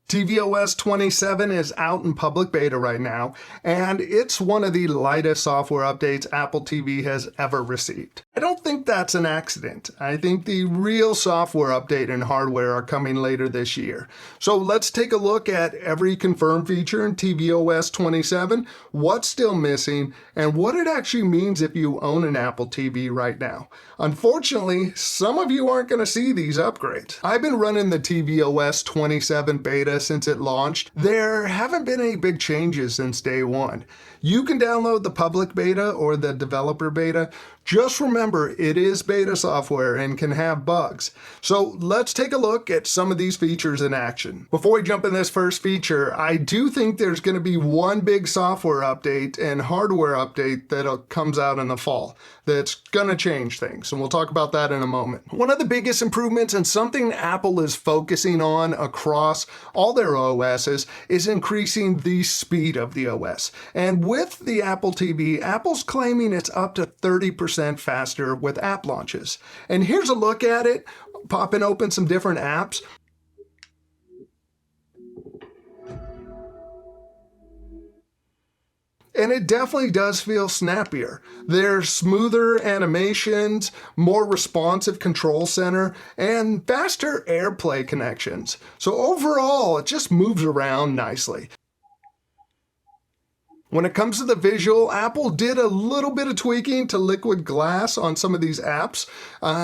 tvOS 27 is out in public beta right now, and it's one of the lightest software updates Apple TV has ever received. I don't think that's an accident. I think the real software update and hardware are coming later this year. So let's take a look at every confirmed feature in tvOS 27, what's still missing, and what it actually means if you own an Apple TV right now. Unfortunately, some of you aren't going to see these upgrades. I've been running the tvOS 27 beta since it launched. There haven't been any big changes since day one. You can download the public beta or the developer beta. Just remember, it is beta software and can have bugs. So let's take a look at some of these features in action. Before we jump in this first feature, I do think there's going to be one big software update and hardware update that comes out in the fall that's going to change things, and we'll talk about that in a moment. One of the biggest improvements and something Apple is focusing on across all their OSs is increasing the speed of the OS. And with the Apple TV, Apple's claiming it's up to 30% faster with app launches. And here's a look at it, popping open some different apps. And it definitely does feel snappier. There's smoother animations, more responsive control center, and faster AirPlay connections. So overall, it just moves around nicely. When it comes to the visual, Apple did a little bit of tweaking to liquid glass on some of these apps.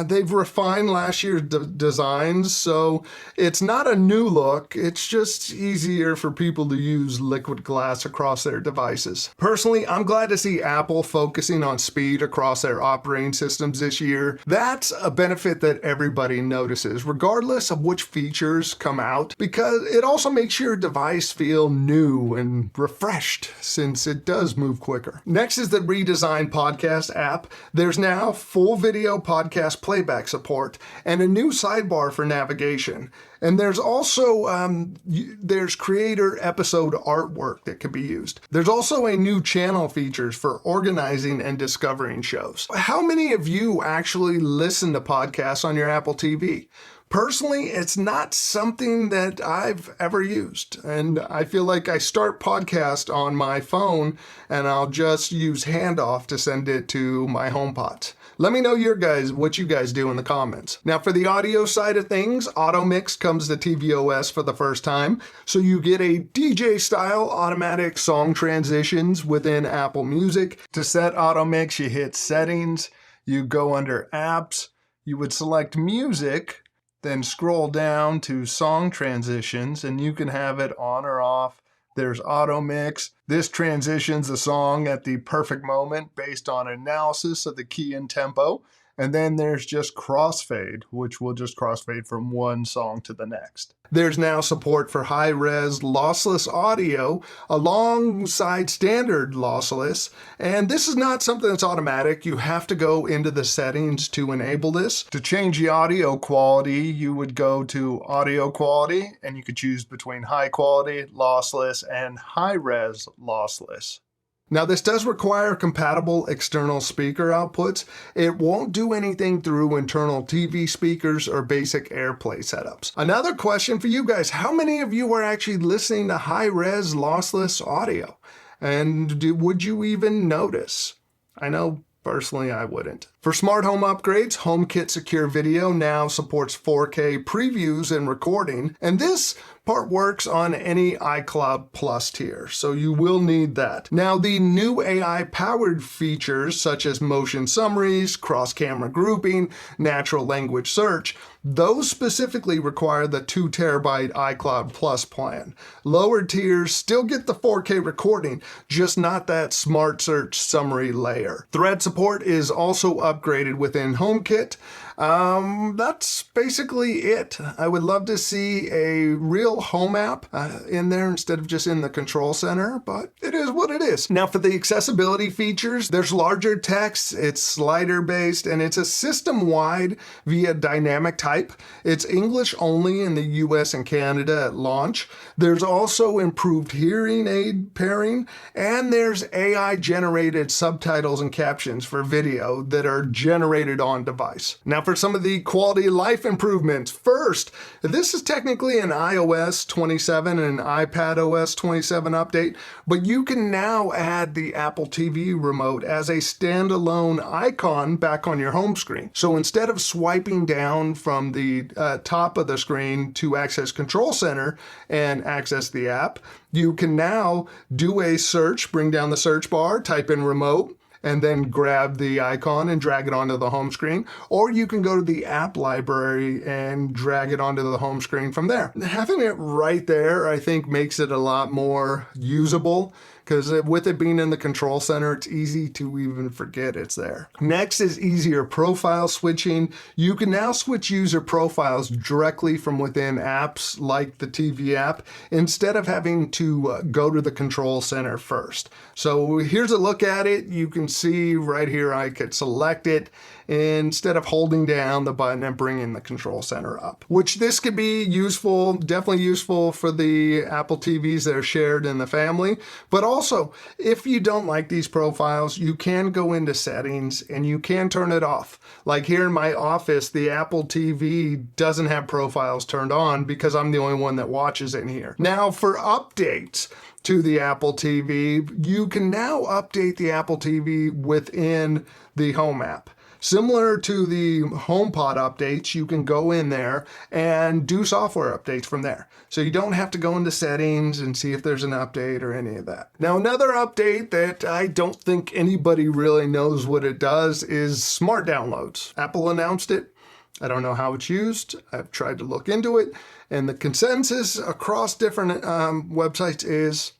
They've refined last year's designs, so it's not a new look. It's just easier for people to use liquid glass across their devices. Personally, I'm glad to see Apple focusing on speed across their operating systems this year. That's a benefit that everybody notices, regardless of which features come out, because it also makes your device feel new and refreshed since it does move quicker. Next is the Redesigned Podcasts App. There's now full video podcast playback support and a new sidebar for navigation. And there's also there's creator episode artwork that can be used. There's also a new channel features for organizing and discovering shows. How many of you actually listen to podcasts on your Apple TV? Personally, it's not something that I've ever used, and I feel like I start podcast on my phone and I'll just use handoff to send it to my HomePod. Let me know what you guys do in the comments. Now for the audio side of things, AutoMix comes to tvOS for the first time, so you get a DJ-style automatic song transitions within Apple Music. To set AutoMix, you hit Settings, you go under Apps, you would select Music, then scroll down to song transitions, and you can have it on or off. There's AutoMix. This transitions a song at the perfect moment based on analysis of the key and tempo. And then there's just Crossfade, which will just crossfade from one song to the next. There's now support for high-res lossless audio alongside standard lossless. And this is not something that's automatic. You have to go into the settings to enable this. To change the audio quality, you would go to audio quality, and you could choose between high quality, lossless, and high-res lossless. Now this does require compatible external speaker outputs. It won't do anything through internal TV speakers or basic AirPlay setups. Another question for you guys, how many of you are actually listening to high-res lossless audio? And would you even notice? I know personally I wouldn't. For smart home upgrades, HomeKit Secure Video now supports 4K previews and recording, and this part works on any iCloud Plus tier, so you will need that. Now, the new AI-powered features such as motion summaries, cross-camera grouping, natural language search, those specifically require the 2 terabyte iCloud Plus plan. Lower tiers still get the 4K recording, just not that smart search summary layer. Thread support is also upgraded within HomeKit. That's basically it. I would love to see a real home app in there instead of just in the control center, but it is what it is. Now for the accessibility features, there's larger text, it's slider based, and it's a system-wide via dynamic type. It's English only in the US and Canada at launch. There's also improved hearing aid pairing, and there's AI generated subtitles and captions for video that are generated on device. Now for some of the quality of life improvements. First, this is technically an iOS 27 and an iPadOS 27 update, but you can now add the Apple TV remote as a standalone icon back on your home screen. So instead of swiping down from the top of the screen to access Control Center and access the app, you can now do a search, bring down the search bar, type in remote, and then grab the icon and drag it onto the home screen. Or you can go to the app library and drag it onto the home screen from there. Having it right there, I think, makes it a lot more usable, because with it being in the Control Center, it's easy to even forget it's there. Next is easier profile switching. You can now switch user profiles directly from within apps like the TV app, instead of having to go to the Control Center first. So here's a look at it. You can see right here I could select it instead of holding down the button and bringing the Control Center up, which this could be useful, definitely useful for the Apple TVs that are shared in the family. But also, if you don't like these profiles, you can go into settings and you can turn it off. Like here in my office, the Apple TV doesn't have profiles turned on because I'm the only one that watches in here. Now for updates to the Apple TV, you can now update the Apple TV within the Home app. Similar to the HomePod updates, you can go in there and do software updates from there. So you don't have to go into settings and see if there's an update or any of that. Now, another update that I don't think anybody really knows what it does is smart downloads. Apple announced it. I don't know how it's used. I've tried to look into it. And the consensus across different websites is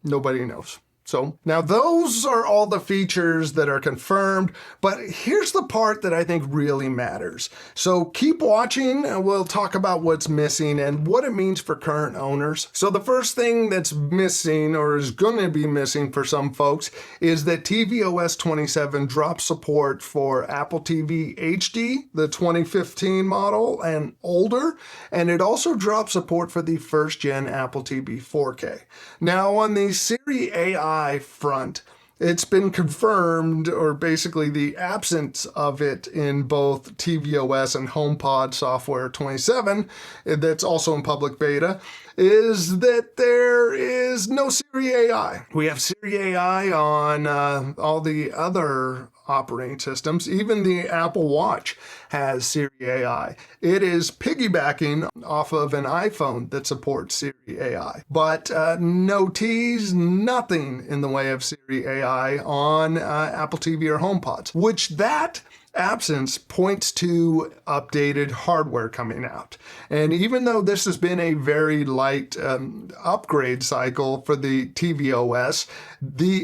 nobody knows. So now those are all the features that are confirmed, but here's the part that I think really matters. So keep watching and we'll talk about what's missing and what it means for current owners. So the first thing that's missing, or is going to be missing for some folks, is that tvOS 27 drops support for Apple TV HD, the 2015 model and older, and it also drops support for the first gen Apple TV 4K. Now on the Siri AI front, it's been confirmed, or basically the absence of it in both tvOS and HomePod Software 27, that's also in public beta, is that there is no Siri AI. We have Siri AI on all the other operating systems. Even the Apple Watch has Siri AI. It is piggybacking off of an iPhone that supports Siri AI. But no T's, nothing in the way of Siri AI on Apple TV or HomePods, which that absence points to updated hardware coming out. And even though this has been a very light upgrade cycle for the tvOS,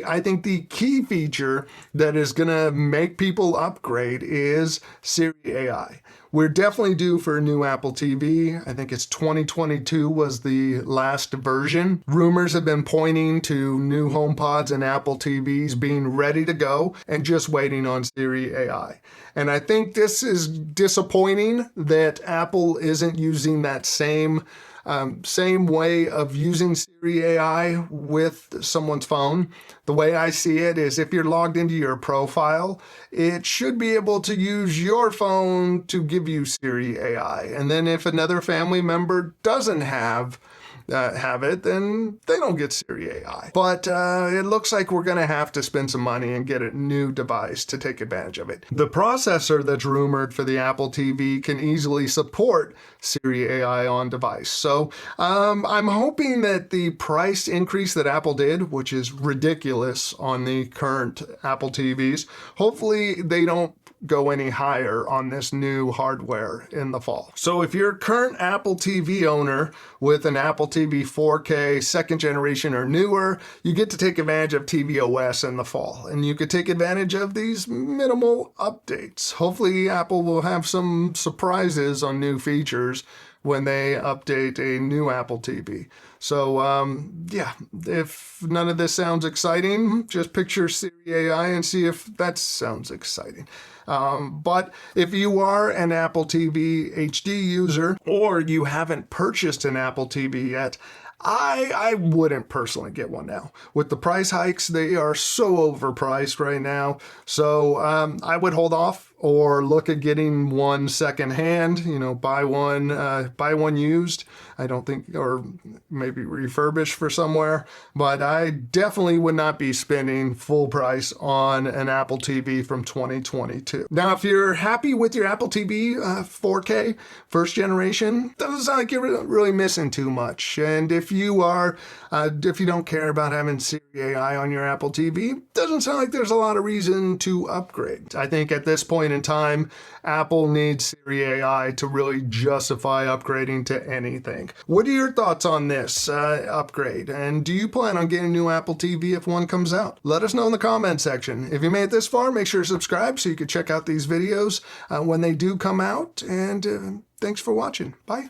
I think the key feature that is going to make people upgrade is Siri AI. We're definitely due for a new Apple TV. I think it's 2022 was the last version. Rumors have been pointing to new HomePods and Apple TVs being ready to go and just waiting on Siri AI. And I think this is disappointing that Apple isn't using that same way of using Siri AI with someone's phone. The way I see it is if you're logged into your profile, it should be able to use your phone to give you Siri AI. And then if another family member doesn't have it, then they don't get Siri AI. But it looks like we're going to have to spend some money and get a new device to take advantage of it. The processor that's rumored for the Apple TV can easily support Siri AI on device. So I'm hoping that the price increase that Apple did, which is ridiculous on the current Apple TVs, hopefully they don't go any higher on this new hardware in the fall. So if you're a current Apple TV owner with an Apple TV 4K second generation or newer, you get to take advantage of tvOS in the fall, and you could take advantage of these minimal updates. Hopefully Apple will have some surprises on new features when they update a new Apple TV. So yeah, if none of this sounds exciting, just picture Siri AI and see if that sounds exciting. But if you are an Apple TV HD user, or you haven't purchased an Apple TV yet, I wouldn't personally get one now. With the price hikes, they are so overpriced right now. So I would hold off or look at getting one secondhand, buy one used. I don't think, or maybe refurbished for somewhere, but I definitely would not be spending full price on an Apple TV from 2022. Now, if you're happy with your Apple TV 4K first generation, doesn't sound like you're really missing too much. And if you don't care about having Siri AI on your Apple TV, doesn't sound like there's a lot of reason to upgrade. I think at this point in time, Apple needs Siri AI to really justify upgrading to anything. What are your thoughts on this upgrade? And do you plan on getting a new Apple TV if one comes out? Let us know in the comment section. If you made it this far, make sure to subscribe so you can check out these videos when they do come out. And thanks for watching. Bye.